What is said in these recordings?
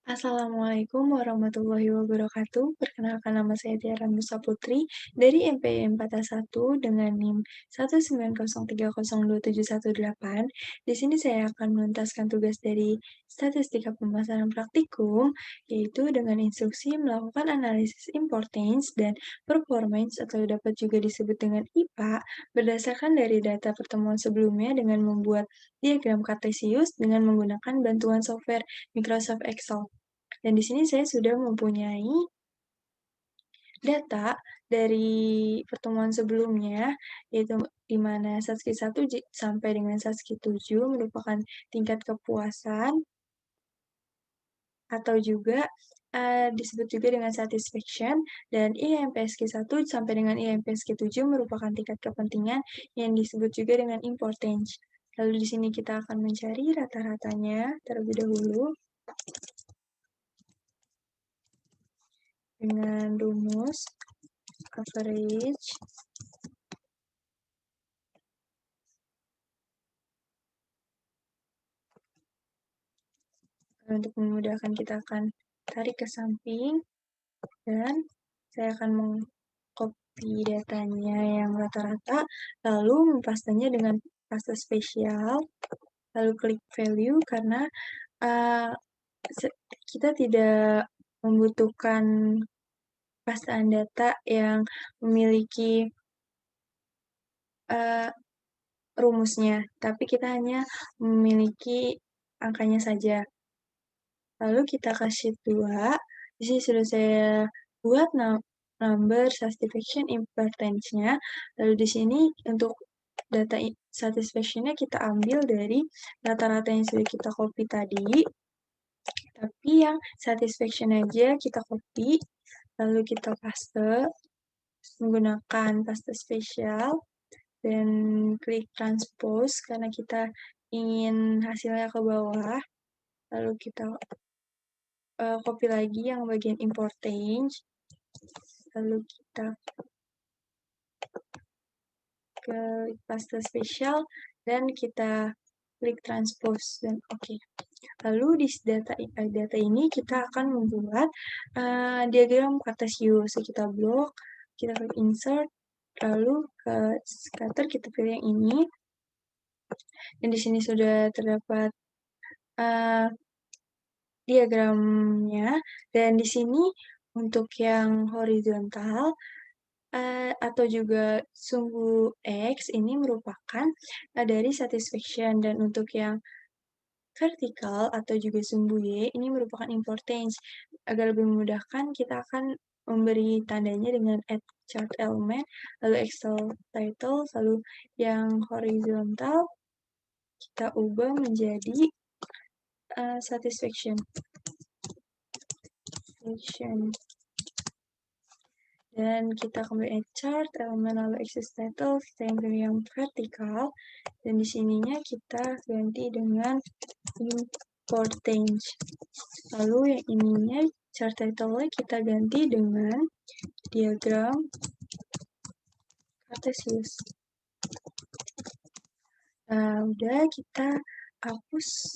Assalamualaikum warahmatullahi wabarakatuh. Perkenalkan nama saya Tiara Nusa Putri dari MPI 4A1 dengan NIM 190302718. Di sini saya akan menuntaskan tugas dari statistika pemasaran praktikum, yaitu dengan instruksi melakukan analisis importance dan performance atau dapat juga disebut dengan IPA berdasarkan dari data pertemuan sebelumnya dengan membuat diagram kartesius dengan menggunakan bantuan software Microsoft Excel. Dan di sini saya sudah mempunyai data dari pertemuan sebelumnya, yaitu di mana Satski 1 sampai dengan Satski 7 merupakan tingkat kepuasan atau juga disebut juga dengan satisfaction, dan IMPSQ 1 sampai dengan IMPSQ 7 merupakan tingkat kepentingan yang disebut juga dengan importance. Lalu di sini kita akan mencari rata-ratanya terlebih dahulu dengan rumus average untuk memudahkan kita akan tarik ke samping dan saya akan mengcopy datanya yang rata-rata lalu mempastanya dengan paste spesial lalu klik value karena uh, kita tidak membutuhkan pastaan data yang memiliki uh, rumusnya, tapi kita hanya memiliki angkanya saja. Lalu kita ke sheet 2. Di sini sudah saya buat number satisfaction importance-nya. Lalu di sini untuk data satisfaction-nya kita ambil dari rata-rata yang sudah kita copy tadi. Tapi yang satisfaction aja kita copy, lalu kita paste menggunakan paste spesial dan klik transpose karena kita ingin hasilnya ke bawah. Lalu kita copy lagi yang bagian importance, lalu kita ke paste spesial dan kita klik transpose dan oke. Lalu di data ini kita akan membuat diagram kartesius. Kita blok, kita klik insert, lalu ke scatter kita pilih yang ini. Dan di sini sudah terdapat diagramnya, dan di sini untuk yang horizontal atau juga sumbu X ini merupakan dari satisfaction, dan untuk yang vertikal atau juga sumbu Y ini merupakan importance. Agar lebih memudahkan, kita akan memberi tandanya dengan add chart element, lalu Excel title, lalu yang horizontal kita ubah menjadi satisfaction. Dan kita kembali add chart, elemen lalu axis title, kita yang pilih yang vertikal, dan di sininya kita ganti dengan importance. Lalu yang ininya chart title-nya kita ganti dengan diagram kartesius. Nah, udah kita hapus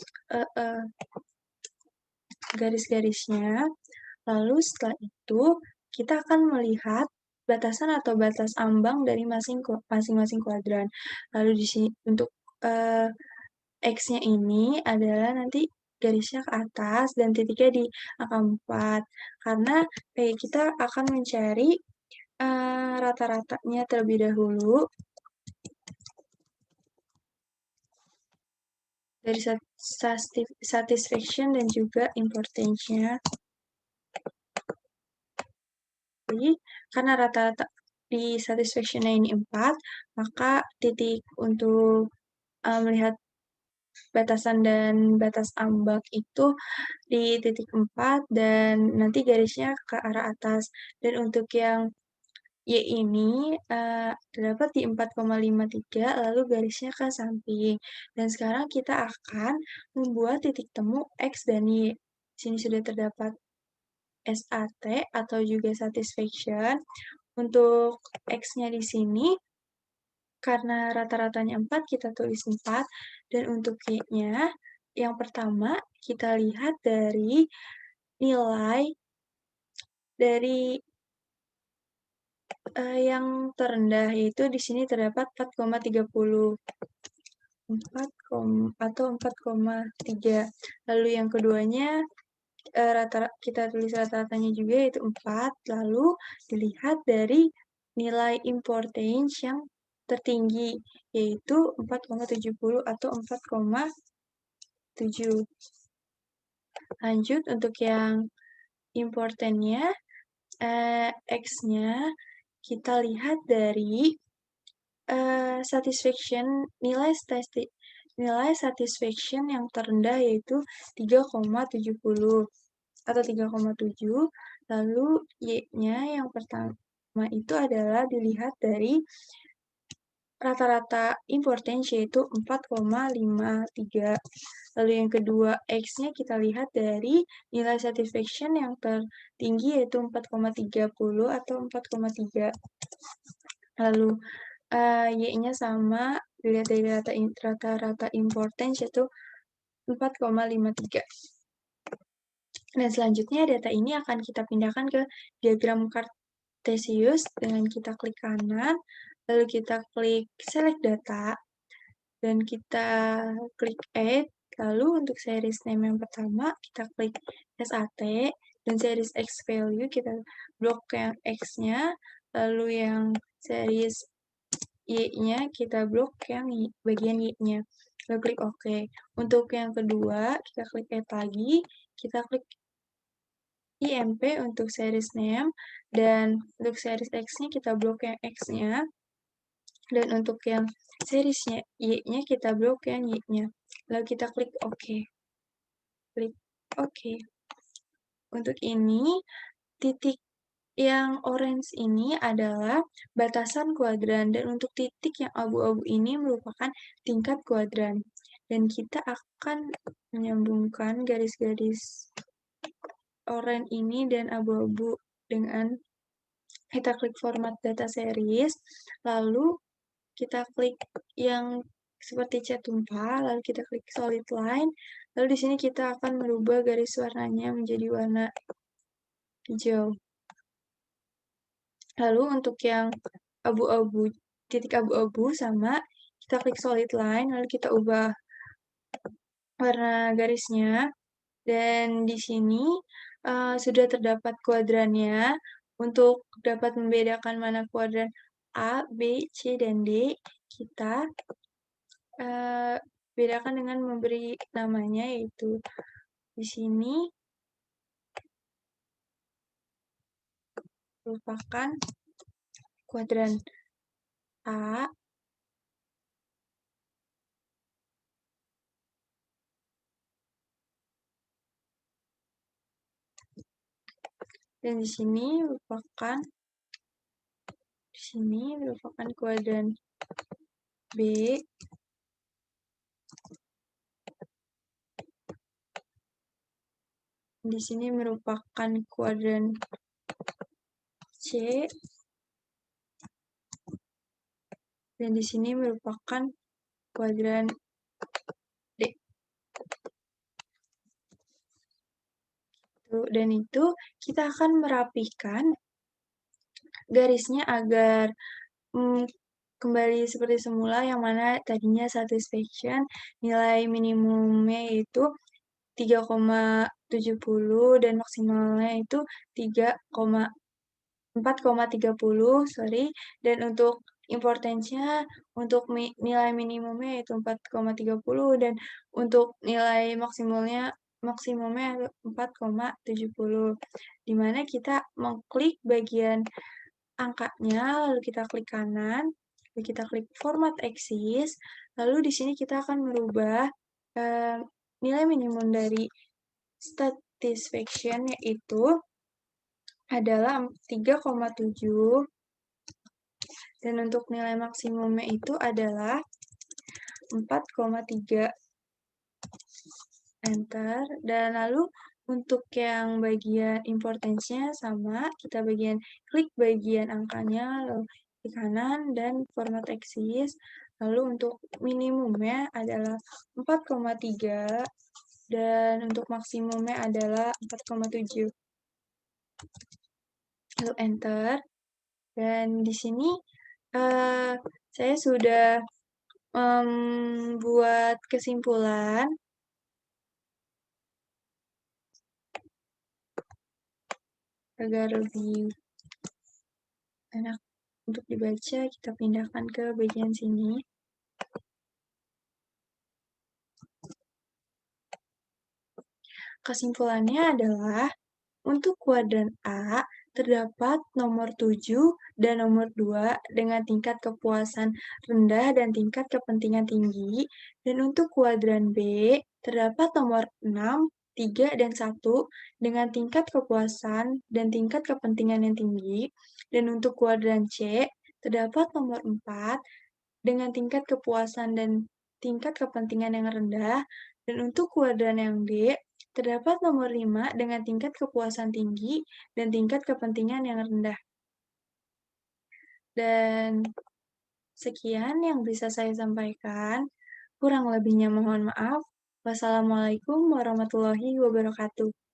garis-garisnya. Lalu setelah itu kita akan melihat batasan atau batas ambang dari masing-masing kuadran. Lalu di sini untuk X-nya ini adalah nanti garisnya ke atas dan titiknya di angka 4. Karena kita akan mencari rata-ratanya terlebih dahulu dari satisfaction dan juga importance-nya. Jadi, karena rata-rata di satisfaction-nya ini 4, maka titik untuk melihat batasan dan batas ambang itu di titik 4 dan nanti garisnya ke arah atas. Dan untuk yang Y ini terdapat di 4,53 lalu garisnya ke samping. Dan sekarang kita akan membuat titik temu X dan Y. Di sini sudah terdapat SAT atau juga satisfaction. Untuk X-nya di sini karena rata-ratanya 4, kita tulis 4. Dan untuk Y-nya, yang pertama kita lihat dari nilai dari yang terendah, yaitu di sini terdapat 4,30. 4 atau 4,3. Lalu yang keduanya, kita tulis rata-ratanya juga yaitu 4, lalu dilihat dari nilai importance yang tertinggi, yaitu 4,70 atau 4,7. Lanjut untuk yang importantnya, X-nya kita lihat dari nilai satisfaction yang terendah yaitu 3,70 atau 3,7. Lalu Y-nya yang pertama itu adalah dilihat dari rata-rata importance yaitu 4,53. Lalu yang kedua X-nya kita lihat dari nilai satisfaction yang tertinggi yaitu 4,30 atau 4,3. Lalu Y-nya sama dilihat dari rata-rata importance yaitu 4,53. Dan selanjutnya data ini akan kita pindahkan ke diagram Cartesius dengan kita klik kanan, lalu kita klik select data, dan kita klik add, lalu untuk series name yang pertama kita klik SAT, dan series X value kita blok yang X-nya, lalu yang series Y-nya kita blok yang bagian Y-nya. Lalu klik OK. Untuk yang kedua, kita klik add lagi, kita klik IMP untuk series name, dan untuk series X-nya kita blok yang X-nya, dan untuk yang seriesnya Y-nya kita blok yang Y-nya. Lalu kita klik OK. Klik OK. Untuk ini, titik yang orange ini adalah batasan kuadran, dan untuk titik yang abu-abu ini merupakan tingkat kuadran. Dan kita akan menyambungkan garis-garis oranye ini dan abu-abu dengan kita klik format data series, lalu kita klik yang seperti cat tumpah, lalu kita klik solid line, lalu di sini kita akan merubah garis warnanya menjadi warna hijau. Lalu untuk yang abu-abu, titik abu-abu sama, kita klik solid line, lalu kita ubah warna garisnya, dan di sini sudah terdapat kuadrannya. Untuk dapat membedakan mana kuadran A, B, C, dan D, kita bedakan dengan memberi namanya, yaitu di sini merupakan kuadran A, dan di sini merupakan kuadran B, di sini merupakan kuadran C, dan di sini merupakan kuadran D. Dan itu kita akan merapikan garisnya agar kembali seperti semula, yang mana tadinya satisfaction nilai minimumnya itu 3,70 dan maksimalnya itu 4,30, dan untuk importance-nya untuk nilai minimumnya itu 4,30 dan untuk nilai maksimumnya 4,70, dimana kita mengklik bagian angkanya, lalu kita klik kanan, lalu kita klik format axis, lalu di sini kita akan merubah nilai minimum dari satisfaction yaitu adalah 3,7, dan untuk nilai maksimumnya itu adalah 4,3. Enter, dan lalu untuk yang bagian importance-nya sama, kita klik bagian angkanya, lalu di kanan, dan format axis, lalu untuk minimumnya adalah 4,3, dan untuk maksimumnya adalah 4,7. Lalu enter, dan di sini, eee, saya sudah membuat kesimpulan agar lebih enak untuk dibaca, kita pindahkan ke bagian sini. Kesimpulannya adalah untuk kuadran A, terdapat nomor 7 dan nomor 2 dengan tingkat kepuasan rendah dan tingkat kepentingan tinggi, dan untuk kuadran B, terdapat nomor 6, 3, dan 1 dengan tingkat kepuasan dan tingkat kepentingan yang tinggi, dan untuk kuadran C, terdapat nomor 4 dengan tingkat kepuasan dan tingkat kepentingan yang rendah, dan untuk kuadran yang D, terdapat nomor 5 dengan tingkat kepuasan tinggi dan tingkat kepentingan yang rendah. Dan sekian yang bisa saya sampaikan. Kurang lebihnya mohon maaf. Wassalamualaikum warahmatullahi wabarakatuh.